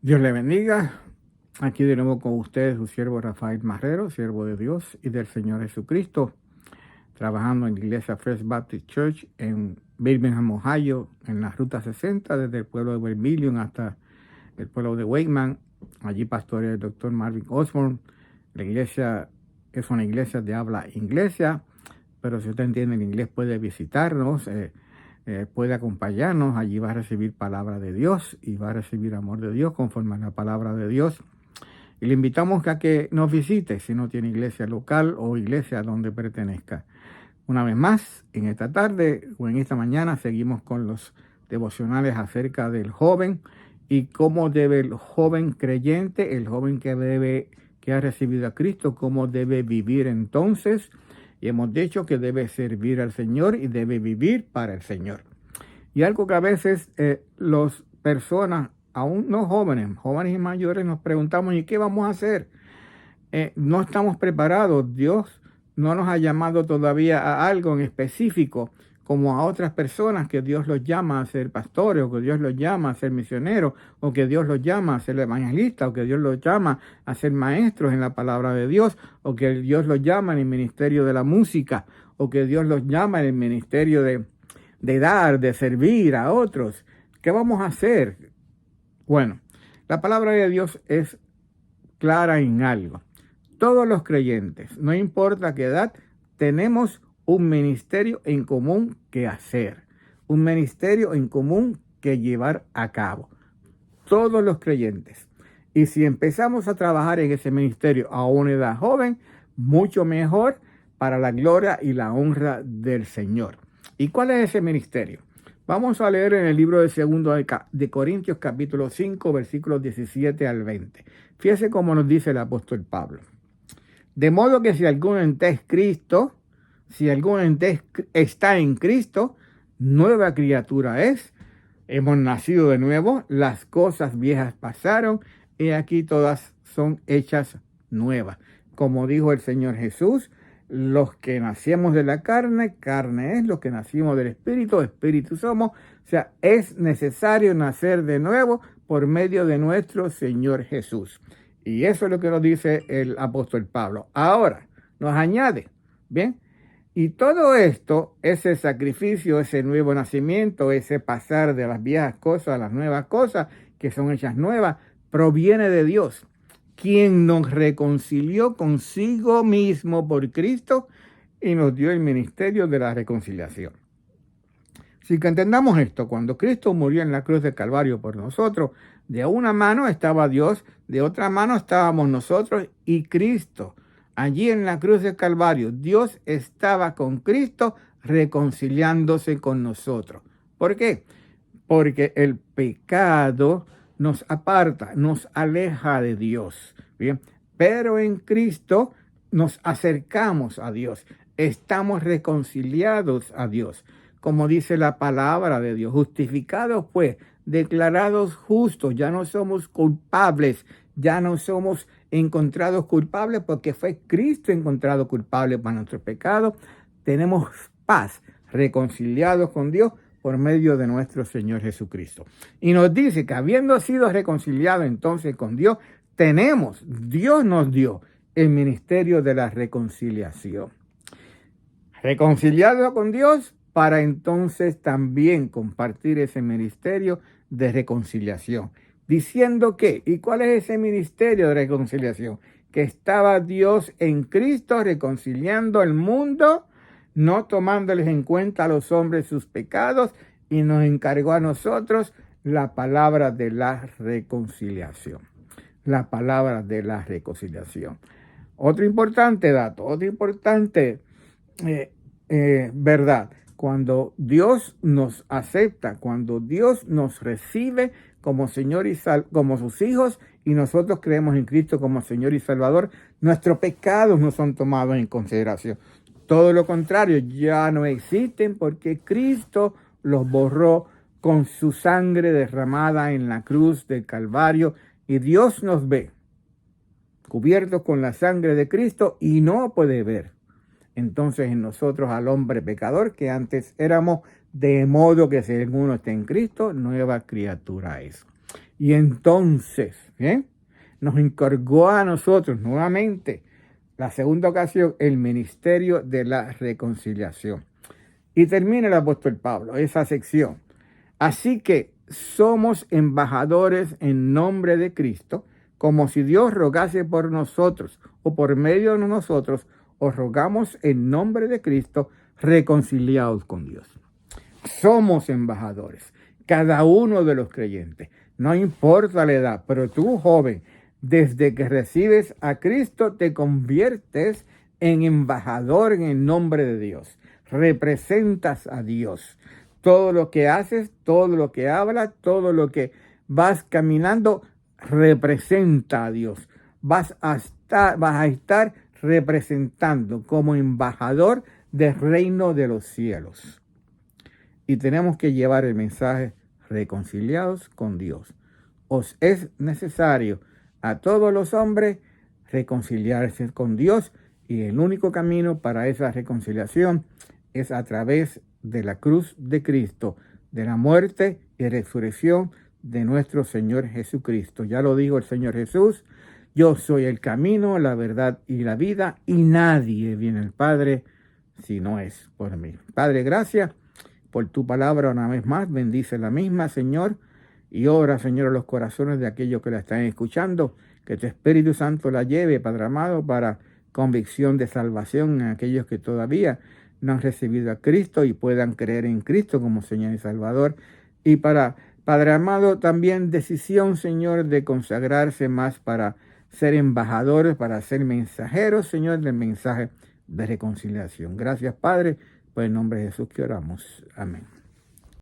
Dios le bendiga. Aquí de nuevo con ustedes su siervo Rafael Marrero, siervo de Dios y del Señor Jesucristo, trabajando en la iglesia First Baptist Church en Birmingham, Ohio, en la Ruta 60, desde el pueblo de Vermilion hasta el pueblo de Wakeman. Allí pastorea el doctor Marvin Osborne. La iglesia es una iglesia de habla inglesa, pero si usted entiende el inglés puede visitarnos, puede acompañarnos. Allí va a recibir palabra de Dios y va a recibir amor de Dios conforme a la palabra de Dios. Y le invitamos a que nos visite si no tiene iglesia local o iglesia donde pertenezca. Una vez más, en esta tarde o en esta mañana seguimos con los devocionales acerca del joven y cómo debe el joven creyente, el joven que ha recibido a Cristo, cómo debe vivir entonces. Y hemos dicho que debe servir al Señor y debe vivir para el Señor. Y algo que a veces las personas, aún no jóvenes y mayores, nos preguntamos, ¿y qué vamos a hacer? No estamos preparados. Dios no nos ha llamado todavía a algo en específico, como a otras personas que Dios los llama a ser pastores, o que Dios los llama a ser misioneros, o que Dios los llama a ser evangelistas, o que Dios los llama a ser maestros en la palabra de Dios, o que Dios los llama en el ministerio de la música, o que Dios los llama en el ministerio de dar, de servir a otros. ¿Qué vamos a hacer? Bueno, la palabra de Dios es clara en algo. Todos los creyentes, no importa qué edad, tenemos un ministerio en común que hacer, un ministerio en común que llevar a cabo. Todos los creyentes. Y si empezamos a trabajar en ese ministerio a una edad joven, mucho mejor para la gloria y la honra del Señor. ¿Y cuál es ese ministerio? Vamos a leer en el libro de 2 de Corintios capítulo 5, versículos 17 al 20. Fíjese cómo nos dice el apóstol Pablo. De modo que si alguno es Cristo, si alguno está en Cristo, nueva criatura es. Hemos nacido de nuevo, las cosas viejas pasaron y aquí todas son hechas nuevas. Como dijo el Señor Jesús, los que nacimos de la carne, carne es, los que nacimos del Espíritu, Espíritu somos. O sea, es necesario nacer de nuevo por medio de nuestro Señor Jesús. Y eso es lo que nos dice el apóstol Pablo. Ahora, nos añade, ¿bien? Y todo esto, ese sacrificio, ese nuevo nacimiento, ese pasar de las viejas cosas a las nuevas cosas, que son hechas nuevas, proviene de Dios, quien nos reconcilió consigo mismo por Cristo y nos dio el ministerio de la reconciliación. Si que entendamos esto, cuando Cristo murió en la cruz del Calvario por nosotros, de una mano estaba Dios, de otra mano estábamos nosotros y Cristo. Allí en la cruz del Calvario, Dios estaba con Cristo reconciliándose con nosotros. ¿Por qué? Porque el pecado nos aparta, nos aleja de Dios. Bien, pero en Cristo nos acercamos a Dios, estamos reconciliados a Dios. Como dice la palabra de Dios, justificados pues, declarados justos, ya no somos culpables, ya no somos encontrados culpables porque fue Cristo encontrado culpable para nuestros pecados. Tenemos paz, reconciliados con Dios por medio de nuestro Señor Jesucristo. Y nos dice que habiendo sido reconciliados entonces con Dios, Dios nos dio el ministerio de la reconciliación. Reconciliado con Dios para entonces también compartir ese ministerio de reconciliación. Diciendo que, ¿y cuál es ese ministerio de reconciliación? Que estaba Dios en Cristo reconciliando el mundo, no tomándoles en cuenta a los hombres sus pecados, y nos encargó a nosotros la palabra de la reconciliación. La palabra de la reconciliación. Otro importante dato, otra importante verdad. Cuando Dios nos acepta, cuando Dios nos recibe como Señor y como sus hijos, y nosotros creemos en Cristo como Señor y Salvador, nuestros pecados no son tomados en consideración. Todo lo contrario, ya no existen porque Cristo los borró con su sangre derramada en la cruz del Calvario, y Dios nos ve cubiertos con la sangre de Cristo y no puede ver entonces en nosotros al hombre pecador que antes éramos, de modo que si alguno está en Cristo, nueva criatura es. Y entonces, nos encargó a nosotros nuevamente, la segunda ocasión, el ministerio de la reconciliación. Y termina el apóstol Pablo esa sección. Así que somos embajadores en nombre de Cristo, como si Dios rogase por nosotros o por medio de nosotros, os rogamos en nombre de Cristo, reconciliados con Dios. Somos embajadores, cada uno de los creyentes, no importa la edad, pero tú, joven, desde que recibes a Cristo te conviertes en embajador en el nombre de Dios. Representas a Dios. Todo lo que haces, todo lo que hablas, todo lo que vas caminando, representa a Dios. Vas a estar representando como embajador del reino de los cielos. Y tenemos que llevar el mensaje reconciliados con Dios. Os es necesario a todos los hombres reconciliarse con Dios, y el único camino para esa reconciliación es a través de la cruz de Cristo, de la muerte y resurrección de nuestro Señor Jesucristo. Ya lo dijo el Señor Jesús: yo soy el camino, la verdad y la vida, y nadie viene al Padre si no es por mí. Padre, gracias por tu palabra una vez más. Bendice la misma, Señor, y ora, Señor, a los corazones de aquellos que la están escuchando, que tu Espíritu Santo la lleve, Padre amado, para convicción de salvación en aquellos que todavía no han recibido a Cristo y puedan creer en Cristo como Señor y Salvador. Y para, Padre amado, también decisión, Señor, de consagrarse más para ser embajadores, para ser mensajeros, Señor, del mensaje de reconciliación. Gracias, Padre, por el nombre de Jesús que oramos. Amén.